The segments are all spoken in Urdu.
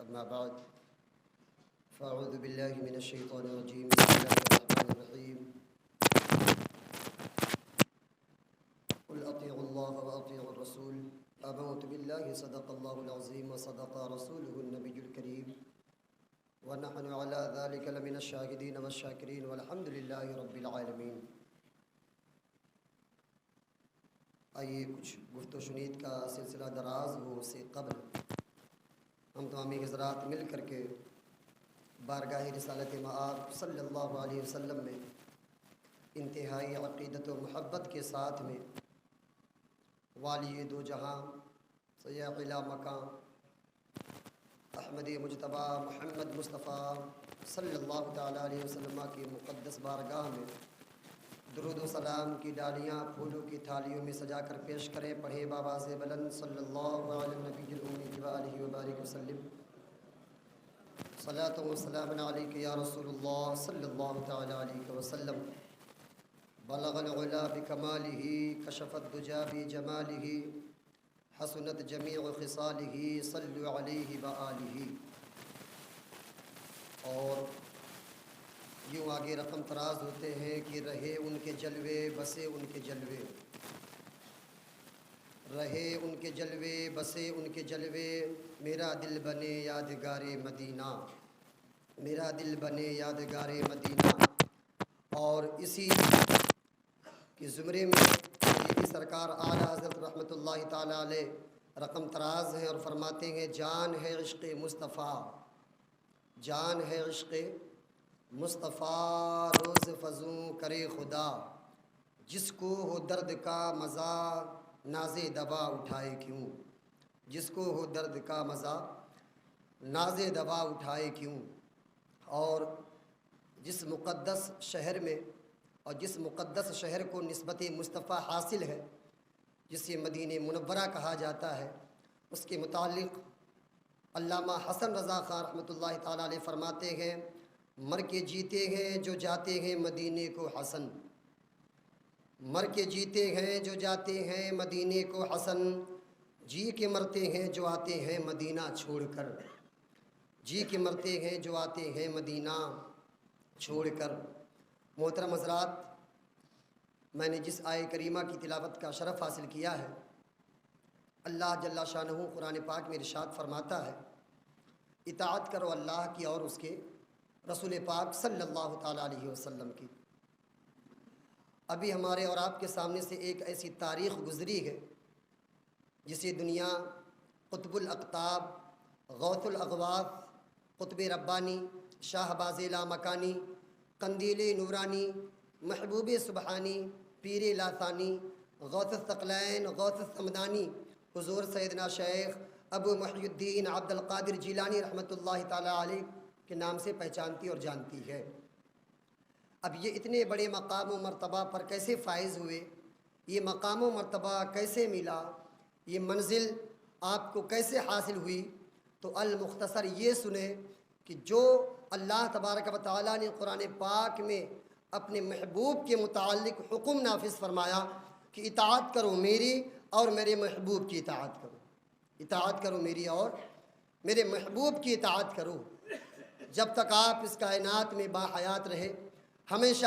أما بعد فأعوذ بالله من الشيطان الرجيم بسم الله الرحمن الرحيم قل أطيعوا الله وأطيعوا الرسول آمنت بالله صدق الله العظيم وصدق رسوله النبي الكريم ونحن على ذلك لمن الشاهدين والشاكرين والحمد لله رب العالمين۔ آئیے کچھ گفت و شنید کا سلسلہ دراز ہو سے قبل ہم تمامی حضرات مل کر کے بارگاہ رسالت مآب صلی اللہ علیہ وسلم میں انتہائی عقیدت و محبت کے ساتھ میں والی دو جہاں سیاح اعلی مقام احمد مجتبیٰ محمد مصطفیٰ صلی اللہ تعالیٰ علیہ وسلم کی مقدس بارگاہ میں درود و سلام کی ڈالیاں پھولوں کی تھالیوں میں سجا کر پیش کریں، پڑھیں بآواز بلند صلی اللہ علیہ نبی الأمی وآلہ وبارک وسلم۔ صلاۃ و سلام علیک یا رسول اللہ صلی اللہ تعالیٰ علیہ وسلم۔ بلغ العلا بکمالہ کشف الدجا بجمالہ حسنت جمیع خصالہ صلوا علیہ وآلہ۔ اور یوں آگے رقم تراز ہوتے ہیں کہ رہے ان کے جلوے بسے ان کے جلوے، رہے ان کے جلوے بسے ان کے جلوے، میرا دل بنے یادگار مدینہ، میرا دل بنے یادگار مدینہ۔ اور اسی کے زمرے میں یہی سرکار اعلیٰ حضرت رحمۃ اللہ تعالیٰ علیہ رقم تراز ہیں اور فرماتے ہیں جان ہے عشق مصطفیٰ، جان ہے عشق مصطفیٰ، روز فزوں کرے خدا، جس کو ہو درد کا مزہ ناز دوا اٹھائے کیوں، جس کو ہو درد کا مزہ ناز دوا اٹھائے کیوں۔ اور جس مقدس شہر میں اور جس مقدس شہر کو نسبت مصطفیٰ حاصل ہے، جسے مدینہ منورہ کہا جاتا ہے، اس کے متعلق علامہ حسن رضا خان رحمۃ اللہ تعالیٰ علیہ فرماتے ہیں مر کے جیتے ہیں جو جاتے ہیں مدینے کو حسن، مر کے جیتے ہیں جو جاتے ہیں مدینے کو حسن، جی کے مرتے ہیں جو آتے ہیں مدینہ چھوڑ کر، جی کے مرتے ہیں جو آتے ہیں مدینہ چھوڑ کر۔ محترم حضرات، میں نے جس آیہ کریمہ کی تلاوت کا شرف حاصل کیا ہے، اللہ جل شانہ قرآن پاک میں ارشاد فرماتا ہے اطاعت کرو اللہ کی اور اس کے رسول پاک صلی اللہ تعالیٰ علیہ وسلم کی۔ ابھی ہمارے اور آپ کے سامنے سے ایک ایسی تاریخ گزری ہے جسے دنیا قطب الاقطاب، غوث الاغواث، قطب ربانی، شاہباز لامکانی، قندیل نورانی، محبوب سبحانی، پیر لاثانی، غوث الثقلین، غوث السمدانی، حضور سیدنا شیخ ابو محی الدین عبد القادر جیلانی رحمۃ اللہ تعالیٰ علیہ کے نام سے پہچانتی اور جانتی ہے۔ اب یہ اتنے بڑے مقام و مرتبہ پر کیسے فائز ہوئے، یہ مقام و مرتبہ کیسے ملا، یہ منزل آپ کو کیسے حاصل ہوئی، تو المختصر یہ سنیں کہ جو اللہ تبارک و تعالیٰ نے قرآن پاک میں اپنے محبوب کے متعلق حکم نافذ فرمایا کہ اطاعت کرو میری اور میرے محبوب کی اطاعت کرو، اطاعت کرو میری اور میرے محبوب کی اطاعت کرو۔ جب تک آپ اس کائنات میں باحیات رہے، ہمیشہ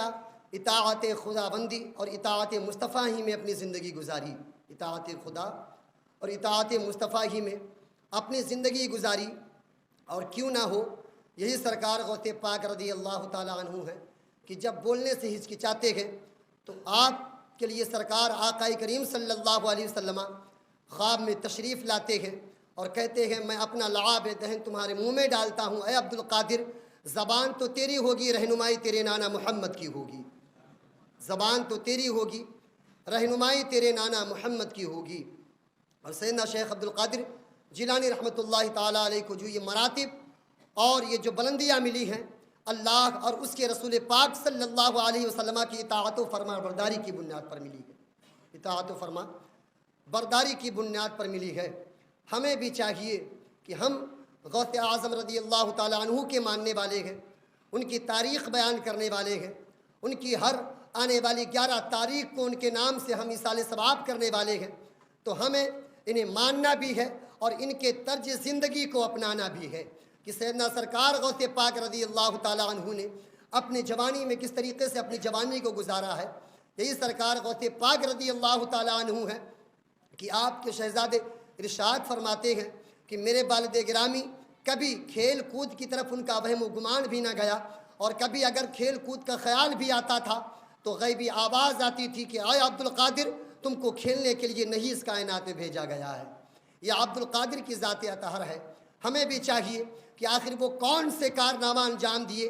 اطاعت خداوندی اور اطاعت مصطفیٰ ہی میں اپنی زندگی گزاری، اطاعت خدا اور اطاعت مصطفیٰ ہی میں اپنی زندگی گزاری۔ اور کیوں نہ ہو، یہی سرکار غوث پاک رضی اللہ تعالیٰ عنہ ہے کہ جب بولنے سے ہچکچاتے ہیں تو آپ کے لیے سرکار آقا کریم صلی اللہ علیہ وسلم خواب میں تشریف لاتے ہیں اور کہتے ہیں میں اپنا لعاب دہن تمہارے منہ میں ڈالتا ہوں، اے عبد القادر زبان تو تیری ہوگی، رہنمائی تیرے نانا محمد کی ہوگی، زبان تو تیری ہوگی، رہنمائی تیرے نانا محمد کی ہوگی۔ اور سیدنا شیخ عبد القادر جیلانی رحمۃ اللہ تعالیٰ علیہ کو جو یہ مراتب اور یہ جو بلندیاں ملی ہیں اللہ اور اس کے رسول پاک صلی اللہ علیہ وسلم کی اطاعت و فرما برداری کی بنیاد پر ملی ہے، اطاعت و فرما برداری کی بنیاد پر ملی ہے۔ ہمیں بھی چاہیے کہ ہم غوث اعظم رضی اللہ تعالیٰ عنہ کے ماننے والے ہیں، ان کی تاریخ بیان کرنے والے ہیں، ان کی ہر آنے والی 11 تاریخ کو ان کے نام سے ہم ایصال ثواب کرنے والے ہیں، تو ہمیں انہیں ماننا بھی ہے اور ان کے طرز زندگی کو اپنانا بھی ہے۔ کہ سیدنا سرکار غوث پاک رضی اللہ تعالیٰ عنہ نے اپنی جوانی میں کس طریقے سے اپنی جوانی کو گزارا ہے۔ یہی سرکار غوث پاک رضی اللہ تعالیٰ عنہ ہے کہ آپ کے شہزادے ارشاد فرماتے ہیں کہ میرے والد گرامی کبھی کھیل کود کی طرف ان کا وہم و گمان بھی نہ گیا، اور کبھی اگر کھیل کود کا خیال بھی آتا تھا تو غیبی آواز آتی تھی کہ اے عبد القادر، تم کو کھیلنے کے لیے نہیں اس کائنات میں بھیجا گیا ہے۔ یہ عبد القادر کی ذات اطہر ہے۔ ہمیں بھی چاہیے کہ آخر وہ کون سے کارنامہ انجام دیے،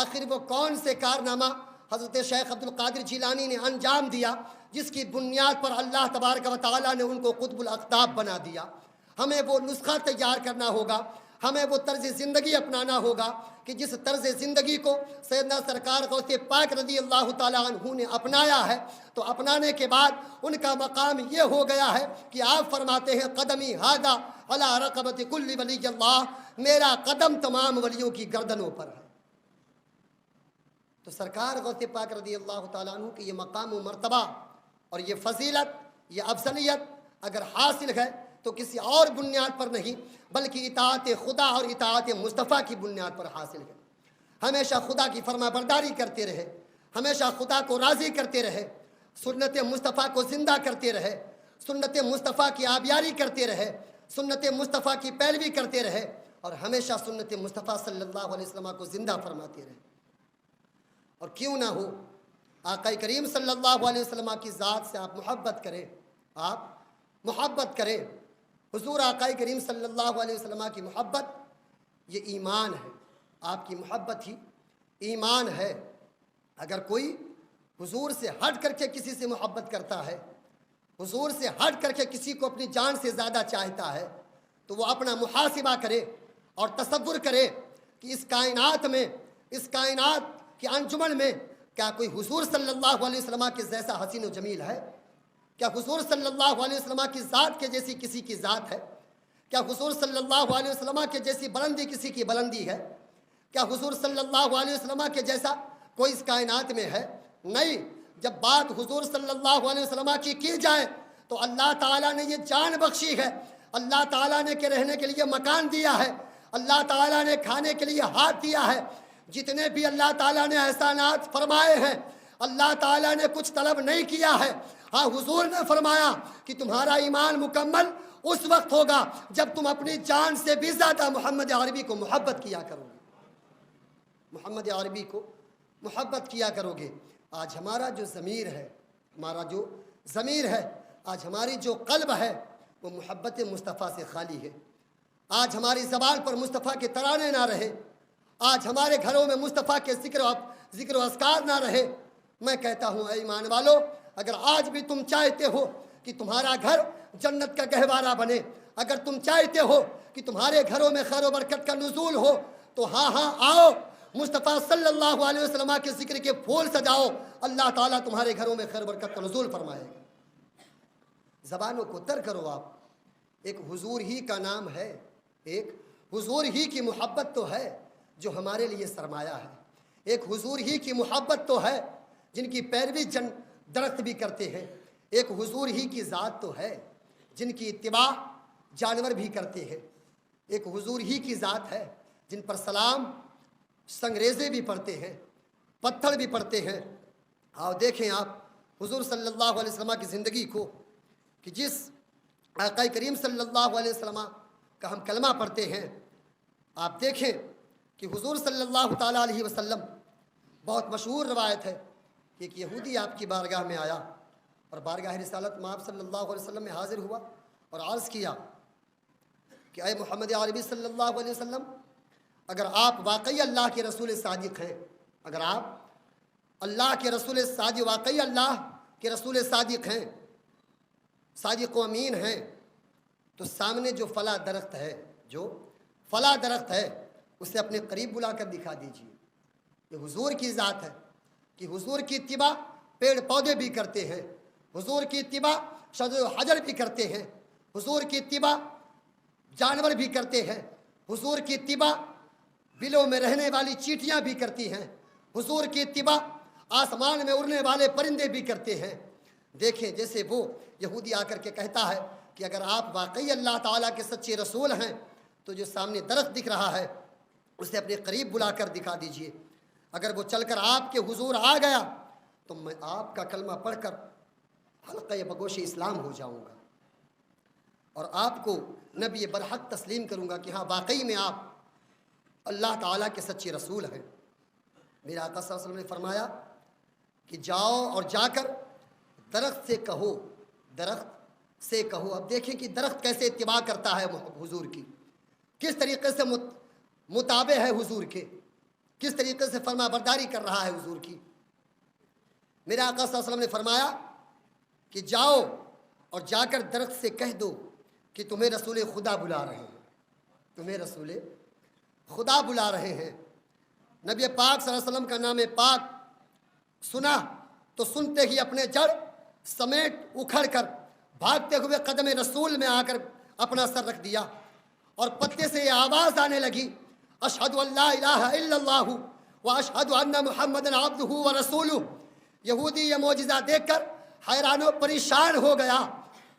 آخر وہ کون سے کارنامہ حضرت شیخ عبد القادر جیلانی نے انجام دیا جس کی بنیاد پر اللہ تبارک و تعالیٰ نے ان کو قطب الاقطاب بنا دیا۔ ہمیں وہ نسخہ تیار کرنا ہوگا، ہمیں وہ طرز زندگی اپنانا ہوگا کہ جس طرز زندگی کو سیدنا سرکار غوث پاک رضی اللہ تعالیٰ عنہ نے اپنایا ہے، تو اپنانے کے بعد ان کا مقام یہ ہو گیا ہے کہ آپ فرماتے ہیں قدمی ھذا علی رقبۃ کل ولی اللہ، میرا قدم تمام ولیوں کی گردنوں پر ہے۔ تو سرکار غوث پاک رضی اللہ تعالیٰ عنہ کی یہ مقام و مرتبہ اور یہ فضیلت، یہ افضلیت اگر حاصل ہے تو کسی اور بنیاد پر نہیں بلکہ اطاعت خدا اور اطاعت مصطفیٰ کی بنیاد پر حاصل ہے۔ ہمیشہ خدا کی فرما برداری کرتے رہے، ہمیشہ خدا کو راضی کرتے رہے، سنت مصطفیٰ کو زندہ کرتے رہے، سنت مصطفیٰ کی آبیاری کرتے رہے، سنت مصطفیٰ کی پیروی کرتے رہے، اور ہمیشہ سنت مصطفیٰ صلی اللہ علیہ وسلم کو زندہ فرماتے رہے۔ اور کیوں نہ ہو، آقا کریم صلی اللہ علیہ وسلم کی ذات سے آپ محبت کریں، آپ محبت کریں۔ حضور آقا کریم صلی اللہ علیہ وسلم کی محبت یہ ایمان ہے، آپ کی محبت ہی ایمان ہے۔ اگر کوئی حضور سے ہٹ کر کے کسی سے محبت کرتا ہے، حضور سے ہٹ کر کے کسی کو اپنی جان سے زیادہ چاہتا ہے، تو وہ اپنا محاسبہ کرے اور تصور کرے کہ اس کائنات میں، اس کائنات کے انجمن میں کیا کوئی حضور صلی اللہ علیہ وسلم کے جیسا حسین و جمیل ہے؟ کیا حضور صلی اللہ علیہ وسلم کی ذات کے جیسی کسی کی ذات ہے؟ کیا حضور صلی اللہ علیہ وسلم کے جیسی بلندی کسی کی بلندی ہے؟ کیا حضور صلی اللہ علیہ وسلم کے جیسا کوئی اس کائنات میں ہے؟ نہیں۔ جب بات حضور صلی اللہ علیہ وسلم کی جائے تو اللہ تعالیٰ نے یہ جان بخشی ہے، اللہ تعالیٰ نے کہ رہنے کے لیے مکان دیا ہے، اللہ تعالیٰ نے کھانے کے لیے ہاتھ دیا ہے۔ جتنے بھی اللہ تعالیٰ نے احسانات فرمائے ہیں، اللہ تعالیٰ نے کچھ طلب نہیں کیا ہے۔ ہاں، حضور نے فرمایا کہ تمہارا ایمان مکمل اس وقت ہوگا جب تم اپنی جان سے بھی زیادہ محمد عربی کو محبت کیا کرو گے، محمد عربی کو محبت کیا کرو گے۔ آج ہمارا جو ضمیر ہے، ہمارا جو ضمیر ہے، آج ہماری جو قلب ہے وہ محبت مصطفیٰ سے خالی ہے۔ آج ہماری زبان پر مصطفیٰ کے ترانے نہ رہے، آج ہمارے گھروں میں مصطفیٰ کے ذکر و اذکار نہ رہے۔ میں کہتا ہوں اے ایمان والو، اگر آج بھی تم چاہتے ہو کہ تمہارا گھر جنت کا گہوارہ بنے، اگر تم چاہتے ہو کہ تمہارے گھروں میں خیر و برکت کا نزول ہو، تو ہاں آؤ، مصطفیٰ صلی اللہ علیہ وسلم کے ذکر کے پھول سجاؤ، اللہ تعالیٰ تمہارے گھروں میں خیر و برکت کا نزول فرمائے گا۔ زبانوں کو تر کرو، آپ ایک حضور ہی کا نام ہے، ایک حضور ہی کی محبت تو ہے جو ہمارے لیے سرمایہ ہے، ایک حضور ہی کی محبت تو ہے جن کی پیروی درخت بھی کرتے ہیں، ایک حضور ہی کی ذات تو ہے جن کی اتباع جانور بھی کرتے ہیں، ایک حضور ہی کی ذات ہے جن پر سلام سنگریزے بھی پڑھتے ہیں، پتھر بھی پڑھتے ہیں۔ آؤ دیکھیں آپ حضور صلی اللہ علیہ وسلم کی زندگی کو، کہ جس آقا کریم صلی اللہ علیہ وسلم کا ہم کلمہ پڑھتے ہیں، آپ دیکھیں کہ حضور صلی اللہ تعالیٰ علیہ وسلم، بہت مشہور روایت ہے کہ ایک یہودی آپ کی بارگاہ میں آیا اور بارگاہ رسالت میں آپ صلی اللہ علیہ وسلم میں حاضر ہوا اور عرض کیا کہ اے محمد عربی صلی اللہ علیہ وسلم، اگر آپ واقعی اللہ کے رسول صادق ہیں، اگر آپ اللہ کے رسول صادق، واقعی اللہ کے رسول صادق ہیں، صادق و امین ہیں، تو سامنے جو فلاں درخت ہے، جو فلاں درخت ہے، اسے اپنے قریب بلا کر دکھا دیجیے۔ یہ حضور کی ذات ہے کہ حضور کی اتباع پیڑ پودے بھی کرتے ہیں، حضور کی اتباع شجر و حجر بھی کرتے ہیں، حضور کی اتباع جانور بھی کرتے ہیں، حضور کی اتباع بلوں میں رہنے والی چیٹیاں بھی کرتی ہیں، حضور کی اتباع آسمان میں اڑنے والے پرندے بھی کرتے ہیں۔ دیکھیں جیسے وہ یہودی آ کر کے کہتا ہے کہ اگر آپ واقعی اللہ تعالیٰ کے سچے رسول ہیں تو جو سامنے درخت دکھ رہا ہے اسے اپنے قریب بلا کر دکھا دیجئے. اگر وہ چل کر آپ کے حضور آ گیا تو میں آپ کا کلمہ پڑھ کر حلقہ بگوش اسلام ہو جاؤں گا اور آپ کو نبی برحق تسلیم کروں گا کہ ہاں واقعی میں آپ اللہ تعالیٰ کے سچے رسول ہیں. میرے آقا صلی اللہ علیہ وسلم نے فرمایا کہ جاؤ اور جا کر درخت سے کہو، درخت سے کہو. اب دیکھیں کہ درخت کیسے اتباع کرتا ہے حضور کی، کس طریقے سے متابع ہے حضور کے، کس طریقے سے فرما برداری کر رہا ہے حضور کی. میرے آقا صلی اللہ علیہ وسلم نے فرمایا کہ جاؤ اور جا کر درخت سے کہہ دو کہ تمہیں رسول خدا بلا رہے ہیں، تمہیں رسول خدا بلا رہے ہیں. نبی پاک صلی اللہ علیہ وسلم کا نام پاک سنا تو سنتے ہی اپنے جڑ سمیٹ اکھڑ کر بھاگتے ہوئے قدم رسول میں آ کر اپنا سر رکھ دیا اور پتے سے یہ آواز آنے لگی، اشہد ان لا الہ الا اللہ واشہد ان محمد عبدہ ورسولہ. یہودی یہ معجزہ دیکھ کر حیران و پریشان ہو گیا.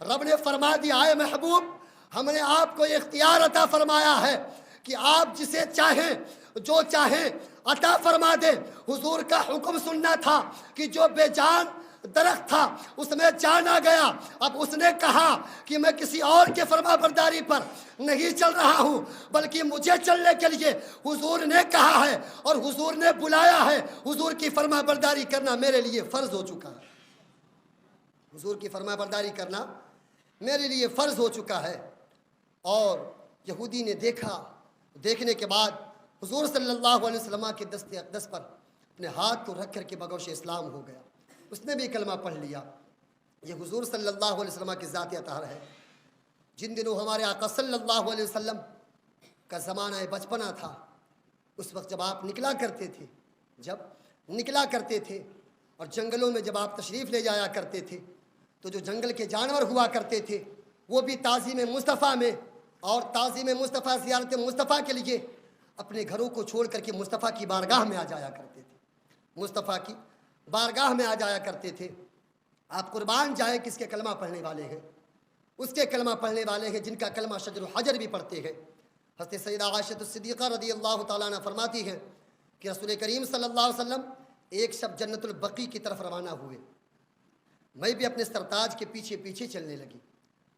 رب نے فرما دیا، اے محبوب ہم نے آپ کو یہ اختیار عطا فرمایا ہے کہ آپ جسے چاہیں جو چاہیں عطا فرما دیں. حضور کا حکم سننا تھا کہ جو بے جان درخت تھا اس میں جان آ گیا. اب اس نے کہا کہ میں کسی اور کے فرما برداری پر نہیں چل رہا ہوں بلکہ مجھے چلنے کے لیے حضور نے کہا ہے اور حضور نے بلایا ہے. حضور کی فرما برداری کرنا میرے لیے فرض ہو چکا ہے، حضور کی فرما برداری کرنا میرے لیے فرض ہو چکا ہے. اور یہودی نے دیکھا، دیکھنے کے بعد حضور صلی اللہ علیہ وسلم کے دست اقدس پر اپنے ہاتھ کو رکھ کر کے بگوش اسلام ہو گیا. اس نے بھی کلمہ پڑھ لیا. یہ حضور صلی اللہ علیہ وسلم کی ذات اطہار ہے. جن دنوں ہمارے آقا صلی اللہ علیہ وسلم کا زمانہ بچپنا تھا، اس وقت جب آپ نکلا کرتے تھے، جب نکلا کرتے تھے اور جنگلوں میں جب آپ تشریف لے جایا کرتے تھے تو جو جنگل کے جانور ہوا کرتے تھے وہ بھی تعظیم مصطفیٰ میں اور تعظیم مصطفیٰ زیارت مصطفیٰ کے لیے اپنے گھروں کو چھوڑ کر کے مصطفیٰ کی بارگاہ میں آ جایا کرتے تھے، مصطفیٰ کی بارگاہ میں آ جایا کرتے تھے. آپ قربان جائیں کس کے کلمہ پڑھنے والے ہیں، اس کے کلمہ پڑھنے والے ہیں جن کا کلمہ شجر و حجر بھی پڑھتے ہیں. حضرت سیدہ عائشہ الصدیقہ رضی اللہ تعالیٰ عنہ فرماتی ہیں کہ رسول کریم صلی اللہ علیہ وسلم ایک شب جنت البقیع کی طرف روانہ ہوئے. میں بھی اپنے سرتاج کے پیچھے پیچھے چلنے لگی.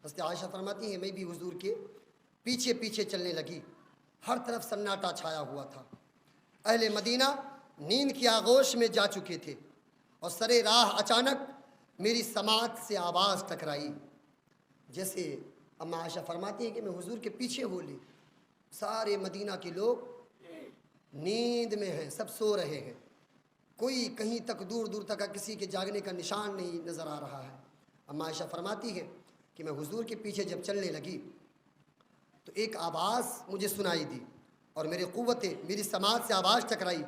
حضرت عائشہ فرماتی ہیں میں بھی حضور کے پیچھے پیچھے چلنے لگی. ہر طرف سناٹا چھایا ہوا تھا. اہل مدینہ نیند کی آغوش میں جا چکے تھے اور سرے راہ اچانک میری سماعت سے آواز ٹکرائی. جیسے اما عائشہ فرماتی ہیں کہ میں حضور کے پیچھے ہو لی. سارے مدینہ کے لوگ نیند میں ہیں، سب سو رہے ہیں، کوئی کہیں تک دور دور تک کسی کے جاگنے کا نشان نہیں نظر آ رہا ہے. اما عائشہ فرماتی ہے کہ میں حضور کے پیچھے جب چلنے لگی تو ایک آواز مجھے سنائی دی اور میری سماعت سے آواز ٹکرائی.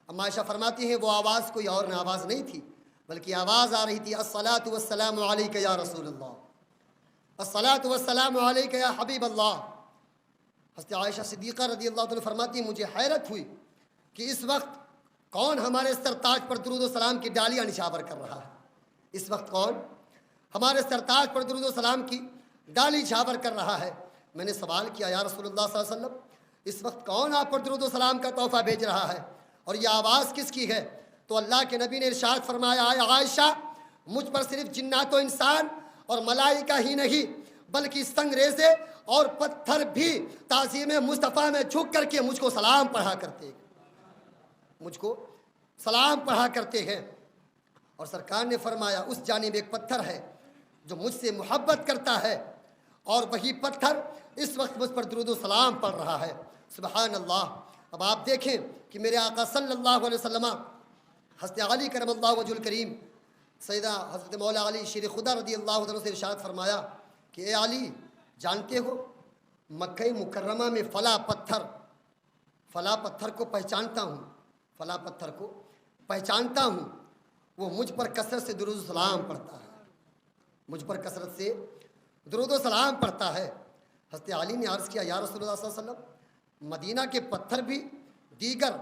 اما عائشہ فرماتی ہیں وہ آواز کوئی اور آواز نہیں تھی بلکہ آواز آ رہی تھی، الصلاۃ والسلام علیک یا رسول اللہ، الصلاۃ والسلام علیک یا حبیب اللہ. حضرت عائشہ صدیقہ رضی اللہ عنہ فرماتی ہیں مجھے حیرت ہوئی کہ اس وقت کون ہمارے سرتاج پر درود و سلام کی ڈالیاں نچھاور کر رہا ہے. اس وقت کون ہمارے سرتاج پر درود و سلام کی ڈالی چھاور کر رہا ہے. میں نے سوال کیا یا رسول اللہ صلی اللہ علیہ وسلم اس وقت کون آپ پر درود و سلام کا تحفہ بھیج رہا ہے اور یہ آواز کس کی ہے؟ تو اللہ کے نبی نے ارشاد فرمایا، اے عائشہ مجھ پر صرف جنات و انسان اور ملائکہ ہی نہیں بلکہ سنگریزے اور پتھر بھی تعظیم مصطفیٰ میں جھک کر کے مجھ کو سلام پڑھا کرتے ہیں، مجھ کو سلام پڑھا کرتے ہیں. اور سرکار نے فرمایا اس جانب ایک پتھر ہے جو مجھ سے محبت کرتا ہے اور وہی پتھر اس وقت مجھ پر درود و سلام پڑھ رہا ہے. سبحان اللہ. اب آپ دیکھیں کہ میرے آقا صلی اللہ علیہ وسلم حضرت علی کرم اللہ وجہ الکریم سیدہ حضرت مولا علی شیر خدا رضی اللہ عنہ سے ارشاد فرمایا کہ اے علی جانتے ہو مکہ مکرمہ میں فلاں پتھر کو پہچانتا ہوں، فلاں پتھر کو پہچانتا ہوں، وہ مجھ پر کثرت سے درود و سلام پڑھتا ہے، مجھ پر کثرت سے درود و سلام پڑھتا ہے. حضرت علی نے عرض کیا یا رسول اللہ صلی اللہ علیہ وسلم مدینہ کے پتھر بھی دیگر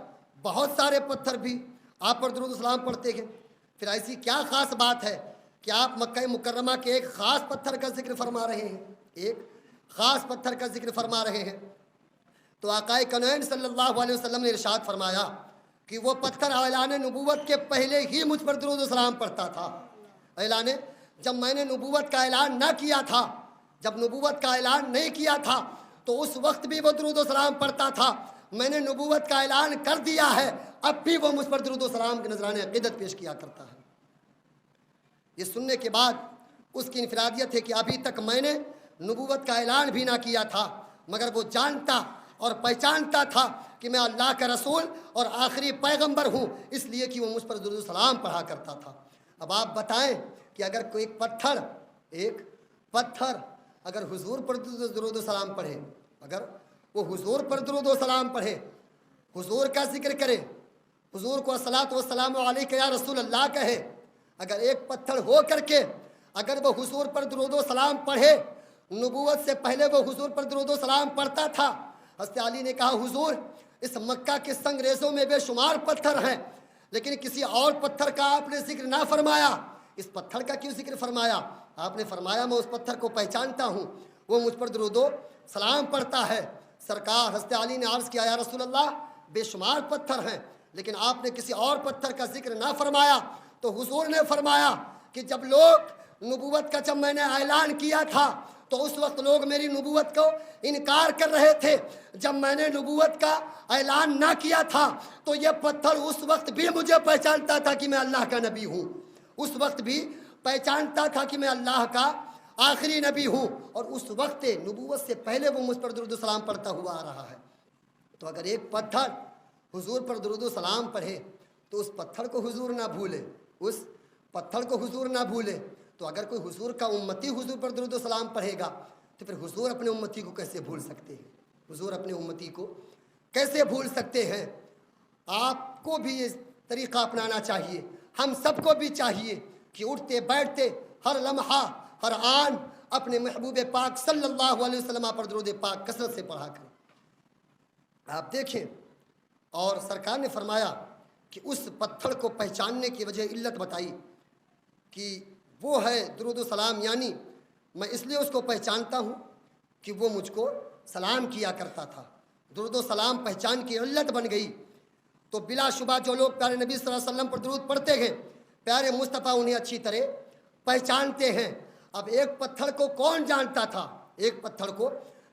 بہت سارے پتھر بھی آپ پر درود و سلام پڑھتے ہیں، پھر ایسی کیا خاص بات ہے کہ آپ مکہ مکرمہ کے ایک خاص پتھر کا ذکر فرما رہے ہیں، ایک خاص پتھر کا ذکر فرما رہے ہیں؟ تو آقائے کونین صلی اللہ علیہ وسلم نے ارشاد فرمایا کہ وہ پتھر اعلان نبوت کے پہلے ہی مجھ پر درود و سلام پڑھتا تھا۔ جب میں نے نبوت کا اعلان نہ کیا تھا، جب نبوت کا اعلان نہیں کیا تھا تو اس وقت بھی وہ درود و سلام پڑھتا تھا۔ میں نے نبوت کا اعلان کر دیا ہے، اب بھی وہ مجھ پر درود و سلام کے نذرانے عقیدت پیش کیا کرتا ہے۔ یہ سننے کے بعد اس کی انفرادیت ہے کہ ابھی تک میں نے نبوت کا اعلان بھی نہ کیا تھا، مگر وہ جانتا اور پہچانتا تھا کہ میں اللہ کا رسول اور آخری پیغمبر ہوں، اس لیے کہ وہ مجھ پر درود و سلام پڑھا کرتا تھا۔ اب آپ بتائیں کہ اگر کوئی ایک پتھر اگر حضور پر درود و سلام پڑھے، اگر وہ حضور پر درود و سلام پڑھے، حضور کا ذکر کرے، حضور کو الصلاۃ والسلام علیک یا رسول اللہ کہے، اگر ایک پتھر ہو کر کے اگر وہ حضور پر درود و سلام پڑھے، نبوت سے پہلے وہ حضور پر درود و سلام پڑھتا تھا۔ حضرت علی نے کہا حضور اس مکہ کے سنگریزوں میں بے شمار پتھر ہیں، لیکن کسی اور پتھر کا آپ نے ذکر نہ فرمایا، اس پتھر کا کیوں ذکر فرمایا؟ آپ نے فرمایا میں اس پتھر کو پہچانتا ہوں، وہ مجھ پر درود و سلام پڑھتا ہے۔ سرکار حضرت علی نے عرض کیا یا رسول اللہ بے شمار پتھر ہیں، لیکن آپ نے کسی اور پتھر کا ذکر نہ فرمایا۔ تو حضور نے فرمایا کہ جب نبوت کا جب میں نے اعلان کیا تھا تو اس وقت لوگ میری نبوت کو انکار کر رہے تھے، جب میں نے نبوت کا اعلان نہ کیا تھا تو یہ پتھر اس وقت بھی مجھے پہچانتا تھا کہ میں اللہ کا نبی ہوں، اس وقت بھی پہچانتا تھا کہ میں اللہ کا آخری نبی ہوں، اور اس وقت نبوت سے پہلے وہ مجھ پر درود و سلام پڑھتا ہوا آ رہا ہے۔ تو اگر ایک پتھر حضور پر درود و سلام پڑھے تو اس پتھر کو حضور نہ بھولے، اس پتھر کو حضور نہ بھولے۔ تو اگر کوئی حضور کا امتی حضور پر درود و سلام پڑھے گا تو پھر حضور اپنے امتی کو کیسے بھول سکتے ہیں؟ حضور اپنے امتی کو کیسے بھول سکتے ہیں؟ آپ کو بھی یہ طریقہ اپنانا چاہیے، ہم سب کو بھی چاہیے کہ اٹھتے بیٹھتے ہر لمحہ ہر آن اپنے محبوب پاک صلی اللہ علیہ وسلم پر درود پاک کثرت سے پڑھا کریں۔ آپ دیکھیں، اور سرکار نے فرمایا کہ اس پتھر کو پہچاننے کی وجہ علت بتائی کہ وہ ہے درود و سلام، یعنی میں اس لیے اس کو پہچانتا ہوں کہ وہ مجھ کو سلام کیا کرتا تھا۔ درود و سلام پہچان کی علت بن گئی تو بلا شبہ جو لوگ پیارے نبی صلی اللہ علیہ وسلم پر درود پڑھتے ہیں، پیارے مصطفیٰ انہیں اچھی طرح پہچانتے ہیں۔ اب ایک پتھر کو کون جانتا تھا؟ ایک پتھر کو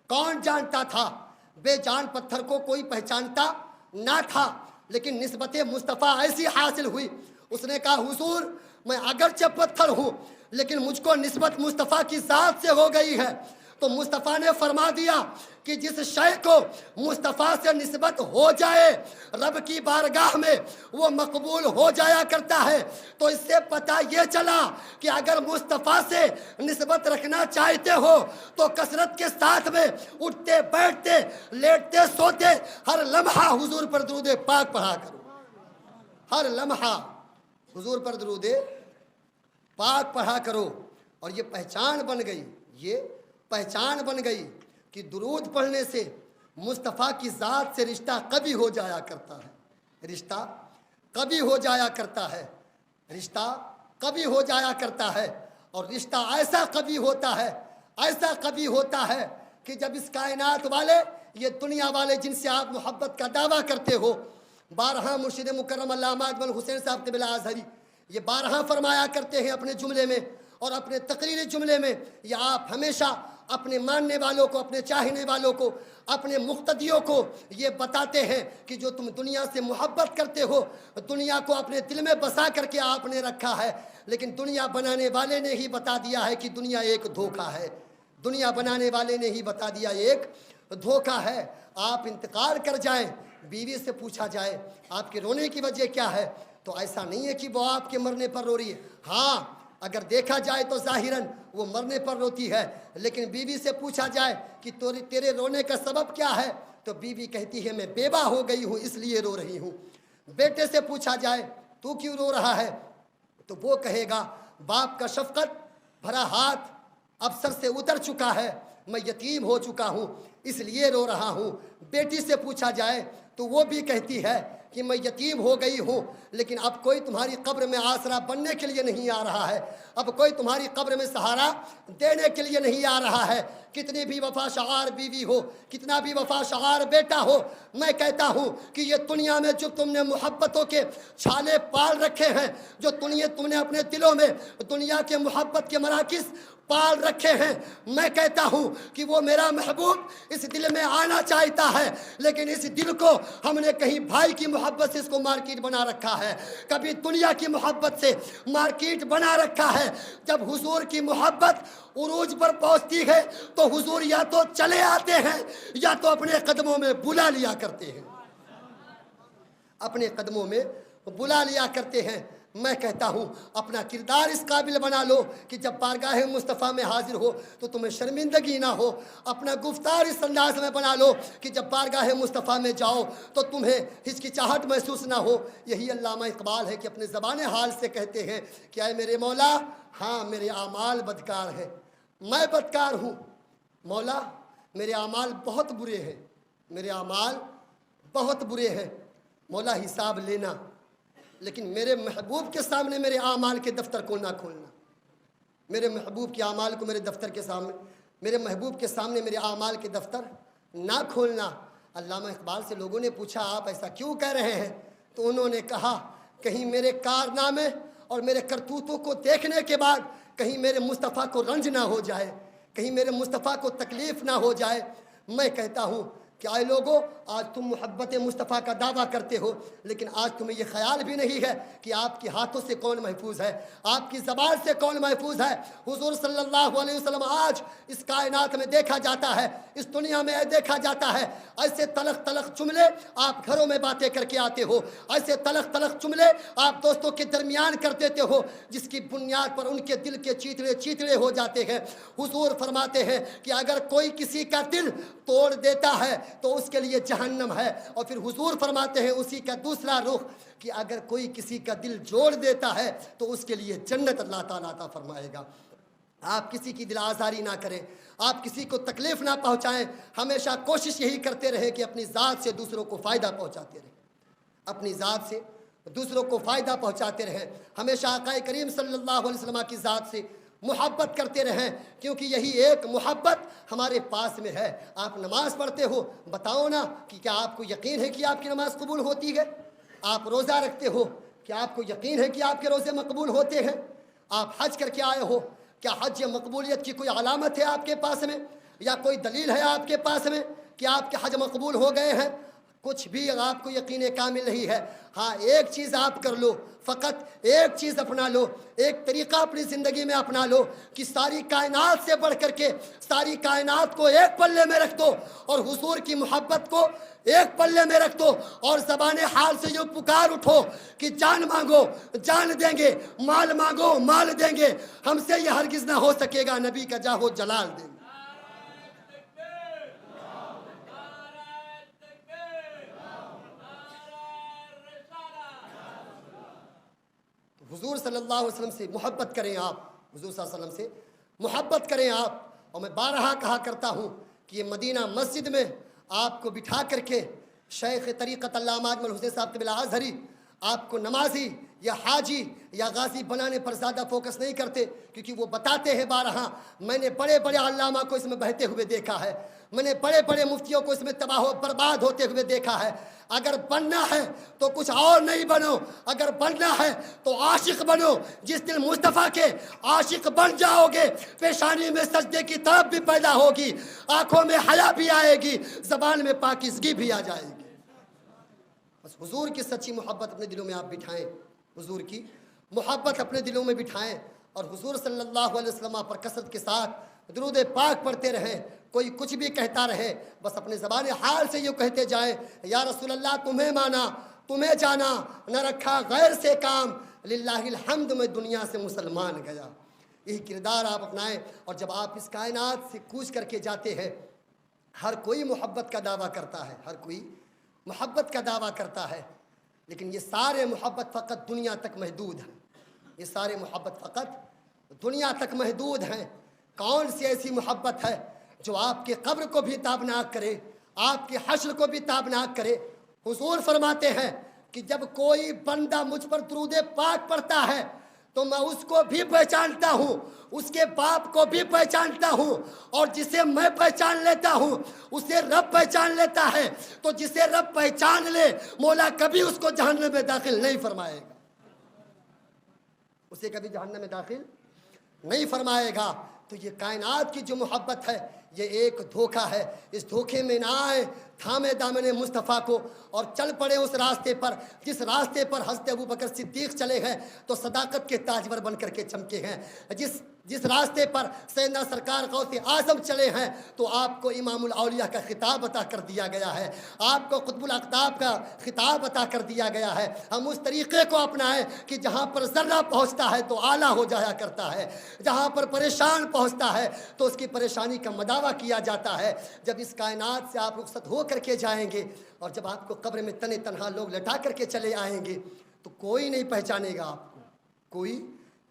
کون جانتا تھا؟ بے جان پتھر کو کوئی پہچانتا نہ تھا، لیکن نسبت مصطفیٰ ایسی حاصل ہوئی، اس نے کہا حضور میں اگرچہ پتھر ہوں لیکن مجھ کو نسبت مصطفیٰ کی ذات سے ہو گئی ہے۔ تو مصطفیٰ نے فرما دیا کہ جس شے کو مصطفیٰ سے نسبت ہو جائے رب کی بارگاہ میں وہ مقبول ہو جایا کرتا ہے۔ تو اس سے پتہ یہ چلا کہ اگر مصطفیٰ سے نسبت رکھنا چاہتے ہو تو کثرت کے ساتھ میں اٹھتے بیٹھتے لیٹتے سوتے ہر لمحہ حضور پر درود پاک پڑھا کرو، ہر لمحہ حضور پر درود پاک پڑھا کرو۔ اور یہ پہچان بن گئی، یہ پہچان بن گئی کہ درود پڑھنے سے مصطفیٰ کی ذات سے رشتہ کبھی ہو جایا کرتا ہے، رشتہ کبھی ہو جایا کرتا ہے، رشتہ کبھی ہو جایا کرتا ہے۔ اور رشتہ ایسا کبھی ہوتا ہے، ایسا کبھی ہوتا ہے کہ جب اس کائنات والے، یہ دنیا والے جن سے آپ محبت کا دعویٰ کرتے ہو، بارہا مرشد مکرم علامہ اجمل حسین صاحب قبلہ ازہری یہ بارہا فرمایا کرتے ہیں اپنے جملے میں اور اپنے تقریری جملے میں، یا آپ ہمیشہ اپنے ماننے والوں کو، اپنے چاہنے والوں کو، اپنے مقتدیوں کو یہ بتاتے ہیں کہ جو تم دنیا سے محبت کرتے ہو، دنیا کو اپنے دل میں بسا کر کے آپ نے رکھا ہے، لیکن دنیا بنانے والے نے ہی بتا دیا ہے کہ دنیا ایک دھوکہ ہے، دنیا بنانے والے نے ہی بتا دیا ایک دھوکہ ہے۔ آپ انتقال کر جائیں، بیوی سے پوچھا جائے آپ کے رونے کی وجہ کیا ہے، تو ایسا نہیں ہے کہ وہ آپ کے مرنے پر رو رہی ہے، ہاں اگر دیکھا جائے تو ظاہراً وہ مرنے پر روتی ہے، لیکن بیوی سے پوچھا جائے کہ تیرے رونے کا سبب کیا ہے تو بیوی کہتی ہے میں بیوہ ہو گئی ہوں اس لیے رو رہی ہوں۔ بیٹے سے پوچھا جائے تو کیوں رو رہا ہے تو وہ کہے گا باپ کا شفقت بھرا ہاتھ اب سر سے اتر چکا ہے، میں یتیم ہو چکا ہوں اس لیے رو رہا ہوں۔ بیٹی سے پوچھا جائے تو وہ بھی کہتی ہے کہ میں یتیم ہو گئی ہوں، لیکن اب کوئی تمہاری قبر میں آسرا بننے کے لیے نہیں آ رہا ہے، اب کوئی تمہاری قبر میں سہارا دینے کے لیے نہیں آ رہا ہے۔ کتنی بھی وفا شعار بیوی ہو، کتنا بھی وفا شعار بیٹا ہو، میں کہتا ہوں کہ یہ دنیا میں جو تم نے محبتوں کے چھالے پال رکھے ہیں، جو تم نے اپنے دلوں میں دنیا کے محبت کے مراکز پال رکھے ہیں، میں کہتا ہوں کہ وہ میرا محبوب اس دل میں آنا چاہتا ہے، لیکن اس دل کو ہم نے کہیں بھائی کی محبت سے اس کو مارکیٹ بنا رکھا ہے، کبھی دنیا کی محبت سے مارکیٹ بنا رکھا ہے۔ جب حضور کی محبت عروج پر پہنچتی ہے تو حضور یا تو چلے آتے ہیں یا تو اپنے قدموں میں بلا لیا کرتے ہیں، اپنے قدموں میں بلا لیا کرتے ہیں۔ میں کہتا ہوں اپنا کردار اس قابل بنا لو کہ جب بارگاہ مصطفیٰ میں حاضر ہو تو تمہیں شرمندگی نہ ہو، اپنا گفتار اس انداز میں بنا لو کہ جب بارگاہ مصطفیٰ میں جاؤ تو تمہیں ہچکچاہٹ محسوس نہ ہو۔ یہی علامہ اقبال ہے کہ اپنے زبان حال سے کہتے ہیں کہ اے میرے مولا، ہاں میرے اعمال بدکار ہیں، میں بدکار ہوں مولا، میرے اعمال بہت برے ہیں، میرے اعمال بہت برے ہیں مولا، حساب لینا، لیکن میرے محبوب کے سامنے میرے اعمال کے دفتر کو نہ کھولنا، میرے محبوب کے اعمال کو میرے دفتر کے سامنے، میرے محبوب کے سامنے میرے اعمال کے دفتر نہ کھولنا۔ علامہ اقبال سے لوگوں نے پوچھا آپ ایسا کیوں کہہ رہے ہیں؟ تو انہوں نے کہا کہیں میرے کارنامے اور میرے کرتوتوں کو دیکھنے کے بعد کہیں میرے مصطفیٰ کو رنج نہ ہو جائے، کہیں میرے مصطفیٰ کو تکلیف نہ ہو جائے۔ میں کہتا ہوں کہ آئے لوگوں، آج تم محبت مصطفیٰ کا دعویٰ کرتے ہو، لیکن آج تمہیں یہ خیال بھی نہیں ہے کہ آپ کے ہاتھوں سے کون محفوظ ہے، آپ کی زبان سے کون محفوظ ہے۔ حضور صلی اللہ علیہ وسلم آج اس کائنات میں دیکھا جاتا ہے، اس دنیا میں دیکھا جاتا ہے، ایسے تلخ تلخ جملے آپ گھروں میں باتیں کر کے آتے ہو، ایسے تلخ تلخ جملے آپ دوستوں کے درمیان کر دیتے ہو جس کی بنیاد پر ان کے دل کے چیتڑے چیتڑے ہو جاتے ہیں۔ حضور فرماتے ہیں کہ اگر کوئی کسی کا دل توڑ دیتا ہے تو اس کے لیے جہنم ہے، اور پھر حضور فرماتے ہیں اسی کا دوسرا رخ کہ اگر کوئی کسی کا دل جوڑ دیتا ہے تو اس کے لیے جنت اللہ تعالیٰ عطا فرمائے گا۔ آپ کسی کی دل آزاری نہ کریں، آپ کسی کو تکلیف نہ پہنچائیں، ہمیشہ کوشش یہی کرتے رہیں کہ اپنی ذات سے دوسروں کو فائدہ پہنچاتے رہیں، اپنی ذات سے دوسروں کو فائدہ پہنچاتے رہیں، ہمیشہ آقا کریم صلی اللہ علیہ وسلم کی ذات سے محبت کرتے رہیں، کیونکہ یہی ایک محبت ہمارے پاس میں ہے۔ آپ نماز پڑھتے ہو، بتاؤ نا کہ کیا آپ کو یقین ہے کہ آپ کی نماز قبول ہوتی ہے؟ آپ روزہ رکھتے ہو، کیا آپ کو یقین ہے کہ آپ کے روزے مقبول ہوتے ہیں؟ آپ حج کر کے آئے ہو، کیا حج مقبولیت کی کوئی علامت ہے آپ کے پاس میں، یا کوئی دلیل ہے آپ کے پاس میں کہ آپ کے حج مقبول ہو گئے ہیں؟ کچھ بھی آپ کو یقین کامل نہیں ہے۔ ہاں ایک چیز آپ کر لو، فقط ایک چیز اپنا لو، ایک طریقہ اپنی زندگی میں اپنا لو کہ ساری کائنات سے بڑھ کر کے ساری کائنات کو ایک پلے میں رکھ دو اور حضور کی محبت کو ایک پلے میں رکھ دو، اور زبان حال سے یوں پکار اٹھو کہ جان مانگو جان دیں گے، مال مانگو مال دیں گے، ہم سے یہ ہرگز نہ ہو سکے گا، نبی کا جاہ و جلال دیں گے۔ حضور صلی اللہ علیہ وسلم سے محبت کریں آپ، حضور صلی اللہ علیہ وسلم سے محبت کریں آپ۔ اور میں بارہا کہا کرتا ہوں کہ یہ مدینہ مسجد میں آپ کو بٹھا کر کے شیخ طریقت علامہ اجمل حسین صاحب قبلہ ازہری آپ کو نمازی یا حاجی یا غازی بنانے پر زیادہ فوکس نہیں کرتے، کیونکہ وہ بتاتے ہیں بارہا میں نے بڑے بڑے علامہ کو اس میں بہتے ہوئے دیکھا ہے، میں نے بڑے بڑے مفتیوں کو اس میں تباہ و برباد ہوتے ہوئے دیکھا ہے۔ اگر بننا ہے تو کچھ اور نہیں بنو، اگر بننا ہے تو عاشق بنو، جس دن مصطفیٰ کے عاشق بن جاؤ گے پیشانی میں سجدے کی طرف بھی پیدا ہوگی، آنکھوں میں حیا بھی آئے گی، زبان میں پاکیزگی بھی آ جائے گی۔ بس حضور کی سچی محبت اپنے دلوں میں آپ بٹھائیں، حضور کی محبت اپنے دلوں میں بٹھائیں، اور حضور صلی اللہ علیہ وسلم پر کثرت کے ساتھ درود پاک پڑھتے رہیں۔ کوئی کچھ بھی کہتا رہے، بس اپنے زبان حال سے یہ کہتے جائیں یا رسول اللہ تمہیں مانا تمہیں جانا، نہ رکھا غیر سے کام، للہ الحمد میں دنیا سے مسلمان گیا۔ یہی کردار آپ اپنائیں، اور جب آپ اس کائنات سے کوچ کر کے جاتے ہیں، ہر کوئی محبت کا دعویٰ کرتا ہے، ہر کوئی محبت کا دعویٰ کرتا ہے، لیکن یہ سارے محبت فقط دنیا تک محدود ہیں، یہ سارے محبت فقط دنیا تک محدود ہیں۔ کون سی ایسی محبت ہے جو آپ کے قبر کو بھی تابناک کرے، آپ کے حشر کو بھی تابناک کرے۔ حضور فرماتے ہیں کہ جب کوئی بندہ مجھ پر درود پاک پڑھتا ہے تو میں اس کو بھی پہچانتا ہوں، اس کے باپ کو بھی پہچانتا ہوں، اور جسے میں پہچان لیتا ہوں اسے رب پہچان لیتا ہے۔ تو جسے رب پہچان لے مولا کبھی اس کو جہنم میں داخل نہیں فرمائے گا، اسے کبھی جہنم میں داخل نہیں فرمائے گا۔ تو یہ کائنات کی جو محبت ہے یہ ایک دھوکہ ہے، اس دھوکے میں نہ آئے، تھامے دامن مصطفیٰ کو اور چل پڑے اس راستے پر جس راستے پر حضرت ابوبکر صدیق چلے ہیں تو صداقت کے تاجور بن کر کے چمکے ہیں، جس راستے پر سیدنا سرکار غوث اعظم چلے ہیں تو آپ کو امام الاولیاء کا خطاب عطا کر دیا گیا ہے، آپ کو قطب الاقطاب کا خطاب عطا کر دیا گیا ہے۔ ہم اس طریقے کو اپنائیں کہ جہاں پر ذرہ پہنچتا ہے تو اعلیٰ ہو جایا کرتا ہے، جہاں پر پریشان پہنچتا ہے تو اس کی پریشانی کا مداوع کیا جاتا ہے۔ جب اس کائنات سے آپ رخصت ہو کر کے جائیں گے اور جب آپ کو قبر میں تنے تنہا لوگ لٹا کر کے چلے آئیں گے تو کوئی نہیں پہچانے گا آپ کو، کوئی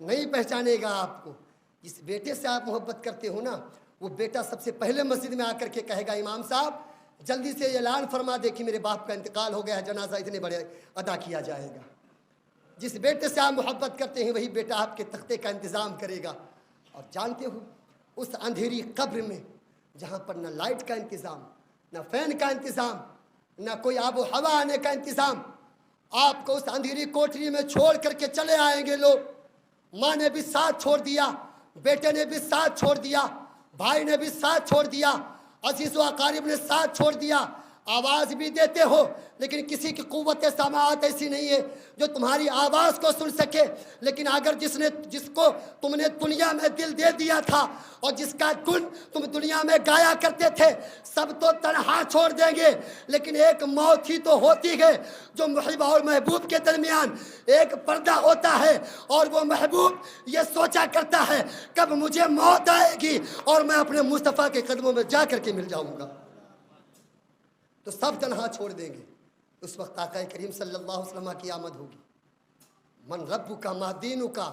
نہیں پہچانے گا آپ کو۔ جس بیٹے سے آپ محبت کرتے ہو نا وہ بیٹا سب سے پہلے مسجد میں آ کر کے کہے گا امام صاحب جلدی سے اعلان فرما دے کہ میرے باپ کا انتقال ہو گیا ہے، جنازہ اتنے بڑے ادا کیا جائے گا۔ جس بیٹے سے آپ محبت کرتے ہیں وہی بیٹا آپ کے تختے کا انتظام کرے گا۔ اور جانتے ہو اس اندھیری قبر میں جہاں پر نہ لائٹ کا انتظام، نہ فین کا انتظام، نہ کوئی آب و ہوا آنے کا انتظام، آپ کو اس اندھیری کوٹری میں چھوڑ کر کے چلے آئیں گے لوگ۔ ماں نے بھی ساتھ چھوڑ دیا، بیٹے نے بھی ساتھ چھوڑ دیا، بھائی نے بھی ساتھ چھوڑ دیا، عزیز و اقارب نے ساتھ چھوڑ دیا، آواز بھی دیتے ہو لیکن کسی کی قوت سماعت ایسی نہیں ہے جو تمہاری آواز کو سن سکے۔ لیکن اگر جس کو تم نے دنیا میں دل دے دیا تھا اور جس کا گن تم دنیا میں گایا کرتے تھے سب تو تنہا چھوڑ دیں گے، لیکن ایک موت ہی تو ہوتی ہے جو محب اور محبوب کے درمیان ایک پردہ ہوتا ہے، اور وہ محبوب یہ سوچا کرتا ہے کب مجھے موت آئے گی اور میں اپنے مصطفیٰ کے قدموں میں جا کر کے مل جاؤں گا۔ تو سب تنہا چھوڑ دیں گے۔ اس وقت آقا کریم صلی اللہ علیہ وسلم کی آمد ہوگی، من رب کا ما دین کا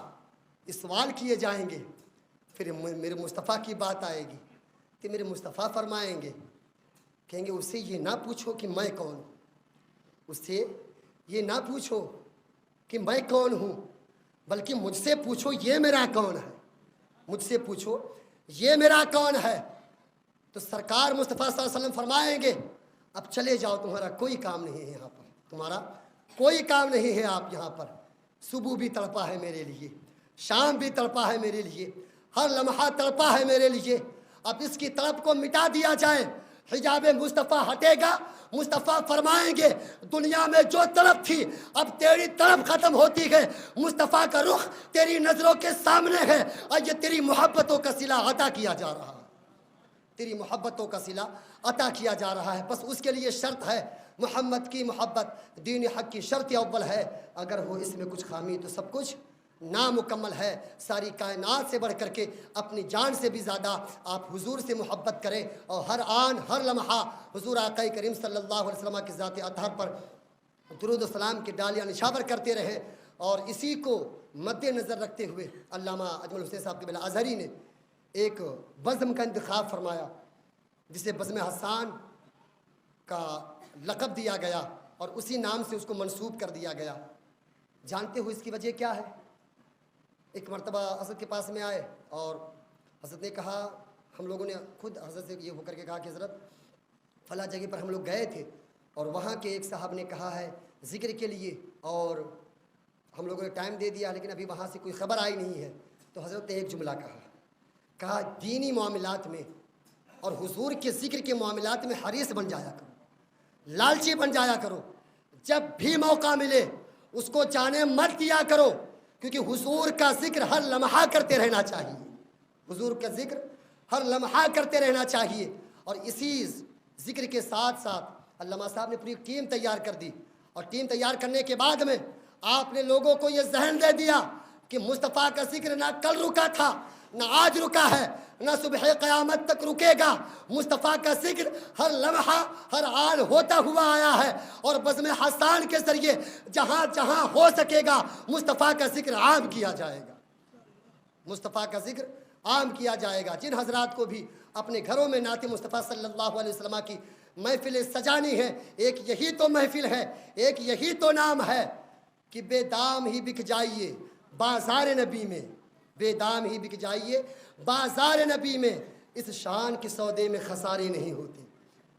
یہ سوال کیے جائیں گے، پھر میرے مصطفیٰ کی بات آئے گی کہ میرے مصطفیٰ فرمائیں گے، کہیں گے اس سے یہ نہ پوچھو کہ میں کون ہوں، اس سے یہ نہ پوچھو کہ میں کون ہوں، بلکہ مجھ سے پوچھو یہ میرا کون ہے، مجھ سے پوچھو یہ میرا کون ہے۔ تو سرکار مصطفیٰ صلی اللہ علیہ وسلم فرمائیں گے اب چلے جاؤ، تمہارا کوئی کام نہیں ہے یہاں پر، تمہارا کوئی کام نہیں ہے آپ یہاں پر۔ صبح بھی تڑپا ہے میرے لیے، شام بھی تڑپا ہے میرے لیے، ہر لمحہ تڑپا ہے میرے لیے، اب اس کی تڑپ کو مٹا دیا جائے۔ حجاب مصطفیٰ ہٹے گا، مصطفیٰ فرمائیں گے دنیا میں جو طلب تھی اب تیری طلب ختم ہوتی ہے، مصطفیٰ کا رخ تیری نظروں کے سامنے ہے اور یہ تیری محبتوں کا صلہ عطا کیا جا رہا ہے، تیری محبتوں کا صلہ عطا کیا جا رہا ہے۔ بس اس کے لیے شرط ہے محمد کی محبت، دین حق کی شرط اول ہے، اگر ہو اس میں کچھ خامی تو سب کچھ نامکمل ہے۔ ساری کائنات سے بڑھ کر کے اپنی جان سے بھی زیادہ آپ حضور سے محبت کریں اور ہر آن ہر لمحہ حضور آقا کریم صلی اللہ علیہ وسلم کی ذات اطہر پر درود و سلام کی ڈالیاں نشاور کرتے رہیں۔ اور اسی کو مد نظر رکھتے ہوئے علامہ اجمل حسین صاحب قبلہ ازہری نے ایک بزم کا انتخاب فرمایا جسے بزم حسان کا لقب دیا گیا اور اسی نام سے اس کو منسوب کر دیا گیا۔ جانتے ہو اس کی وجہ کیا ہے؟ ایک مرتبہ حضرت کے پاس میں آئے اور حضرت نے کہا، ہم لوگوں نے خود حضرت سے یہ ہو کر کے کہا کہ حضرت فلاں جگہ پر ہم لوگ گئے تھے اور وہاں کے ایک صاحب نے کہا ہے ذکر کے لیے، اور ہم لوگوں نے ٹائم دے دیا لیکن ابھی وہاں سے کوئی خبر آئی نہیں ہے۔ تو حضرت نے ایک جملہ کہا دینی معاملات میں اور حضور کے ذکر کے معاملات میں حریص بن جایا کرو، لالچی بن جایا کرو، جب بھی موقع ملے اس کو جانے مت دیا کرو، کیونکہ حضور کا ذکر ہر لمحہ کرتے رہنا چاہیے، حضور کا ذکر ہر لمحہ کرتے رہنا چاہیے۔ اور اسی ذکر کے ساتھ ساتھ علامہ صاحب نے پوری ٹیم تیار کر دی، اور ٹیم تیار کرنے کے بعد میں آپ نے لوگوں کو یہ ذہن دے دیا کہ مصطفیٰ کا ذکر نہ کل رکا تھا نہ آج رکا ہے نہ صبح قیامت تک رکے گا، مصطفیٰ کا ذکر ہر لمحہ ہر آن ہوتا ہوا آیا ہے، اور بزم حسان کے ذریعے جہاں جہاں ہو سکے گا مصطفیٰ کا ذکر عام کیا جائے گا، مصطفیٰ کا ذکر عام کیا جائے گا۔ جن حضرات کو بھی اپنے گھروں میں نعت مصطفیٰ صلی اللہ علیہ وسلم کی محفل سجانی ہے، ایک یہی تو محفل ہے، ایک یہی تو نام ہے کہ بے دام ہی بک جائیے بازار نبی میں، بے دام ہی بک جائیے بازار نبی میں، اس شان کے سودے میں خسارے نہیں ہوتے،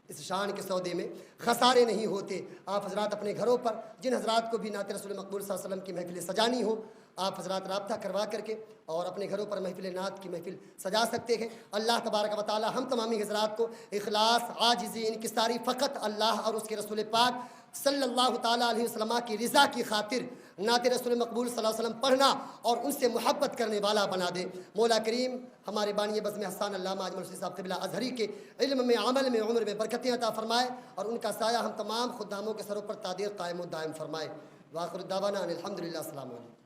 اس شان کے سودے میں خسارے نہیں ہوتے۔ آپ حضرات اپنے گھروں پر جن حضرات کو بھی نعت رسول مقبول صلی اللہ علیہ وسلم کی محفل سجانی ہو، آپ حضرات رابطہ کروا کر کے اور اپنے گھروں پر محفل نعت کی محفل سجا سکتے ہیں۔ اللہ تبارک و تعالی ہم تمامی حضرات کو اخلاص، عاجزی، انکساری فقط اللہ اور اس کے رسول پاک صلی اللہ تعالیٰ علیہ وسلم کی رضا کی خاطر نعت رسول مقبول صلی اللہ علیہ وسلم پڑھنا اور ان سے محبت کرنے والا بنا دے۔ مولا کریم ہمارے بانی بزم حسان علامہ اجمل رشید صاحب قبلہ ازہری کے علم میں، عمل میں، عمر میں برکتیں عطا فرمائے اور ان کا سایہ ہم تمام خداموں کے سروں پر تادیر قائم و دائم فرمائے۔ وآخر دعوانا ان الحمدللہ، السلام علیکم۔